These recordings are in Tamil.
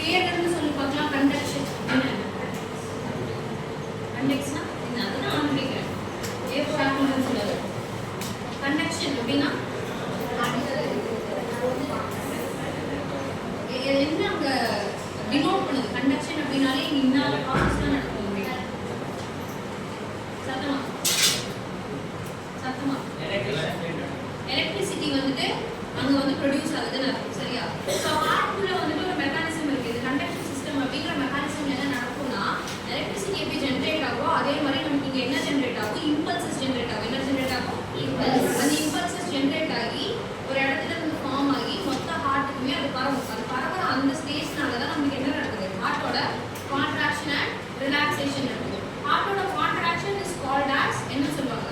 பேர்ல இருந்து சொல்லி பார்க்கலாம் கண்டக்ஷன் கண்டக்ஷனா என்ன அதுதான் நான் கேக்குறேன் ஏ ஃபார்முலா சொல்லுது கண்டக்ஷன் அப்படினா என்ன அங்க டினோட் பண்ணுது கண்டக்ஷன் அப்படினாலே இன்னால ப்ராசஸ் தான் நடக்கும் சத்தமா சத்தமா எலக்ட்ரிசிட்டி வந்துட்டு அங்க வந்து ப்ரொடியூஸ் ஆகுதுன்னு அர்த்தம் சரியா சோ ஹார்ட்குள்ள வந்துட்டு ஒரு மெக்கானிசம் இருக்கு இது கண்டக்ஷன் சிஸ்டம் அப்படிங்கற மெக்கானிசம் என்ன நடக்கும்னா எலக்ட்ரிசிட்டி எப்படி ஜெனரேட் ஆகுதோ அதே மாதிரி நமக்கு இங்க என்ன ஜெனரேட் ஆகும் இம்பல்சஸ் ஜெனரேட் ஆகும் என்ன ஜெனரேட் ஆகும் இம்பல்ஸ் அந்த இம்பல்சஸ் ஜெனரேட் ஆகி ஒரு இடத்துல இருந்து ஃபார்ம் ஆகி மொத்த ஹார்ட்டுக்குமே அது பரவும் அது பரவற அந்த ஸ்டேஜ்னால தான் நமக்கு என்ன நடக்குது ஹார்ட்டோட கான்ட்ராக்ஷன் அண்ட் ரிலாக்சேஷன் நடக்குது ஹார்ட்டோட கான்ட்ராக்ஷன் இஸ் கால்ட் as என்ன சொல்வாங்க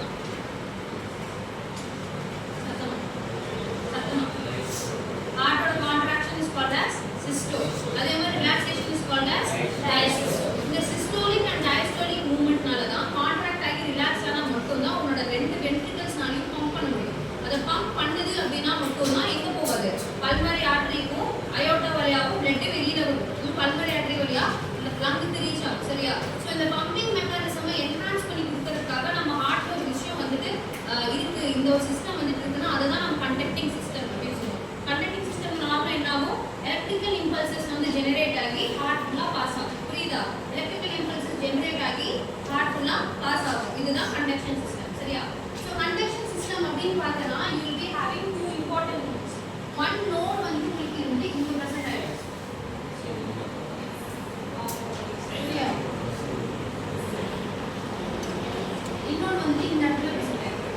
heart contraction is called as systole அதே மாதிரி relaxation is called as diastole இந்த systolic and diastolic movement நால தான் கான்ட்ராக்ட் ஆகி ரிலாக்ஸ் ஆனா மட்டும் தான் உன்னோட ரெண்டு வென்ட்ரிகல்ஸ்னாலயும் பம்ப் பண்ண முடியும் அத பம்ப் பண்ணுது அப்படினா மட்டும் தான் எங்க போகுது பல்மரி ஆர்டரிக்கும் அயோர்ட்டா வழியாவும் blood வெளியில வரும் பல்மரி ஆர்டரி வழியா லங்க்கு ரீச் ஆகும் சரியா சோ இந்த பம்பிங் மெக்கானிசமை என்ஹான்ஸ் பண்ணி கொடுக்கிறதுக்காக நம்ம ஹார்ட்ல ஒரு விஷயம் வந்துட்டு இருக்கு இந்த ஒரு சிஸ்டம் வந்துட்டு இருக்குன்னா அதுதான் நம்ம கண்டக்டிங் சிஸ்டம் அப்படின்னு சொல்லுவோம் கண்டக்டிங் சிஸ்டம் நார்மலா என்னாகும் எலக்ட்ரிக்கல் இம்பல்சஸ் வந்து ஜெனரேட் ஆகி ஹார்ட் ஃபுல்லா பாஸ் ஆகும் புரியுதா எலக்ட்ரிக்கல் இம்பல்சஸ் ஜெனரேட் ஆகி ஹார்ட் ஃபுல்லா பாஸ் ஆகும் இதுதான் கண்டக்ஷன் சிஸ்டம் சரியா சோ கண்டக்ஷன் சிஸ்டம் அப்படின்னு பார்த்தனா you will be having two important nodes one node வந்து உங்களுக்கு இருந்து இங்க பிரசன்ட் ஆயிடும் இன்னொரு வந்து இந்த இடத்துல பிரசன்ட் ஆயிடும்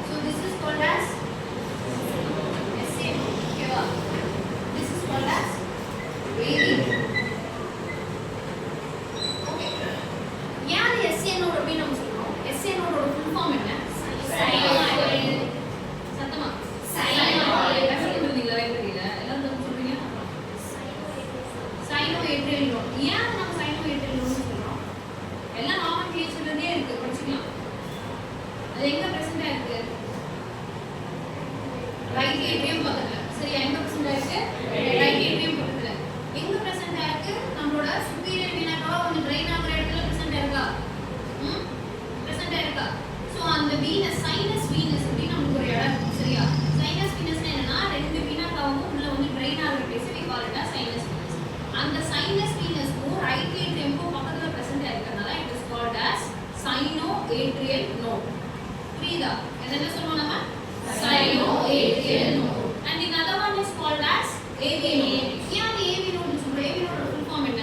so this is called as SA okay this is called as AV okay ஏன் SA நோட் அப்படி நம்ம சொல்றோம் SA நோடோட ஃபுல் ஃபார்ம் என்ன சைனோயிட் சத்தமா சைனோயிட் எப்படி சொல்றீங்களா தெரியல எல்லாரும் சொல்றீங்க சைனோயேட்ரியல் நோட் ஏன் நம்ம சைனோயேட்ரியல் நோட் சொல்றோம் எல்லாம் நார்மல் கேஸ்லயே இருக்கு படிச்சுக்கலாம் அது எங்க பிரசன்ட் ஆயிருக்கு ரைட் ஏட்ரியம் பக்கத்துல சரியா எங்க பிரசன்ட் ஆயிருக்கு ரைட் ஏட்ரியம் பக்கத்துல எங்க பிரசன்ட் ஆயிருக்கு நம்மளோட சுப்பீரியர் வீனா கவா வந்து ட்ரைன் ஆகுற இடத்துல பிரசன்ட் ஆயிருக்கா பிரசன்ட் ஆயிருக்கா சோ அந்த வீனஸ் சைனஸ் வீனஸ் அப்படி நமக்கு ஒரு இடம் இருக்கு சரியா சைனஸ் வீனஸ்னா என்னன்னா ரெண்டு வீனா கவாவும் உள்ள வந்து ட்ரைன் ஆகுற place we call it as sinus venous அந்த sinus venous ரைட் ஏட்ரியம் பக்கத்துல present ஆயிருக்கனால it is called as sinoatrial node புரியுதா என்ன சொல்றோம் நம்ம sinoatrial node and the other one is called as AV node ஏன் AV node சொல்றோம் AV node full form என்ன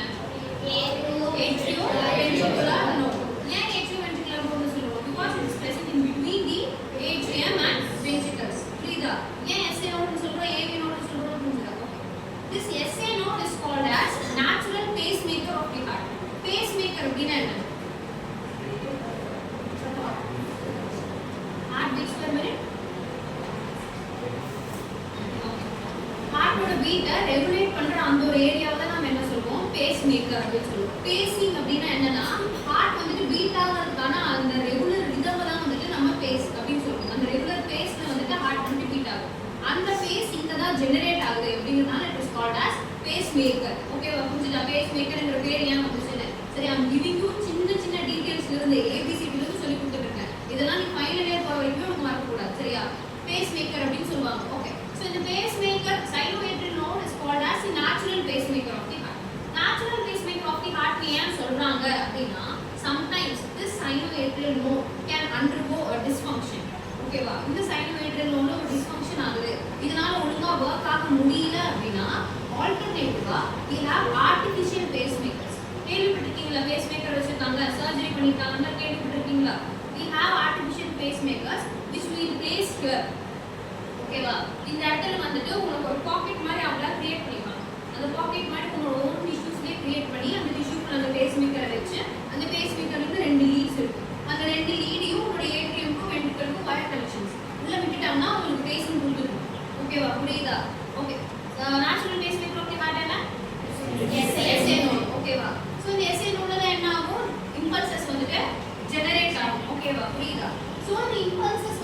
atrioventricular node ஏன் atrioventricular node சொல்றோம் because it is present in between the atrium and ventricles புரியுதா ஏன் SA node சொல்றோம் AV node சொல்றோம் புரியுதா this SA node is called as natural pacemaker of the heart pacemaker அப்படினா என்ன heart beats per minute ஹார்ட்டோட பீட்டை ரெகுலேட் பண்ற அந்த ஒரு ஏரியாவை தான் நாம என்ன சொல்றோம் பேஸ்மேக்கர் அப்படின்னு சொல்லுவோம் பேசிங் அப்படினா என்னன்னா ஹார்ட் வந்துட்டு பீட் ஆகிறதுக்கான அந்த ரெகுலர் ரிதம் தான் வந்துட்டு நம்ம பேஸ் அப்படின்னு சொல்றோம் அந்த ரெகுலர் பேஸ்ல வந்துட்டு ஹார்ட் வந்துட்டு பீட் ஆகும் அந்த பேஸ் இங்க தான் ஜெனரேட் ஆகுது அப்படிங்கறதால it is called as pacemaker ஓகேவா புரிஞ்சுதா பேஸ்மேக்கர்ங்கற பேர் ஏன் வந்துச்சு சரி I'm giving you சின்ன சின்ன டீடைல்ஸ்ல இருந்து ABCD ல இருந்து சொல்லி கொடுத்துட்டு இருக்கேன் இதெல்லாம் நீ ஃபைனல் இயர் போற வரைக்கும் உங்களுக்கு மறக்க கூடாது சரியா பேஸ்மேக்கர் அப்படினு சொல்வாங்க ஓகே சோ இந்த pacemaker sinoatrial node is called as the natural pacemaker of the heart natural pacemaker of the heart ஏன் சொல்றாங்க அப்படினா sometimes this sinoatrial node can undergo a dysfunction ஓகேவா இந்த சைனோயேட்ரியல் நோட்ல ஒரு டிஸ்ஃபங்க்ஷன் ஆகுது இதனால ஒழுங்கா வர்க் ஆக முடியல அப்படினா ஆல்டர்னேட்டிவா we have artificial pacemakers கேள்விப்பட்டிருக்கீங்களா பேஸ்மேக்கர் வச்சிருக்காங்க சர்ஜரி பண்ணிட்டாங்கன்னா கேள்விப்பட்டிருக்கீங்களா we have artificial pacemakers which we place here ஓகேவா இந்த இடத்துல வந்துட்டு உங்களுக்கு ஒரு பாக்கெட் மாதிரி அவங்கள கிரியேட் பண்ணிப்பாங்க அந்த பாக்கெட் மாதிரி உங்களோட ஓன் டிஷ்யூஸ்லயே கிரியேட் பண்ணி அந்த டிஷ்யூக்குள்ள அந்த பேஸ்மேக்கரை வச்சு அந்த பேஸ்மேக்கருக்கு ரெண்டு லீட்ஸ் இருக்கு அந்த ரெண்டு லீடையும் உங்களோட ஏட்ரியம்க்கும் வென்ட்ரிகலுக்கும் வயர் கனெக்ஷன்ஸ் உள்ள விட்டுட்டாங்கன்னா உங்களுக்கு பேசிங் கொடுத்துரும் ஓகேவா புரியுதா okay natural pacemaker okay heart என்ன SA நோட் ஓகேவா சோ இந்த SA நோட்ல என்ன ஆகும் இம்பல்சஸ் வந்துட்டு ஜெனரேட் ஆகும் ஓகேவா புரியுதா சோ அந்த இம்பல்சஸ்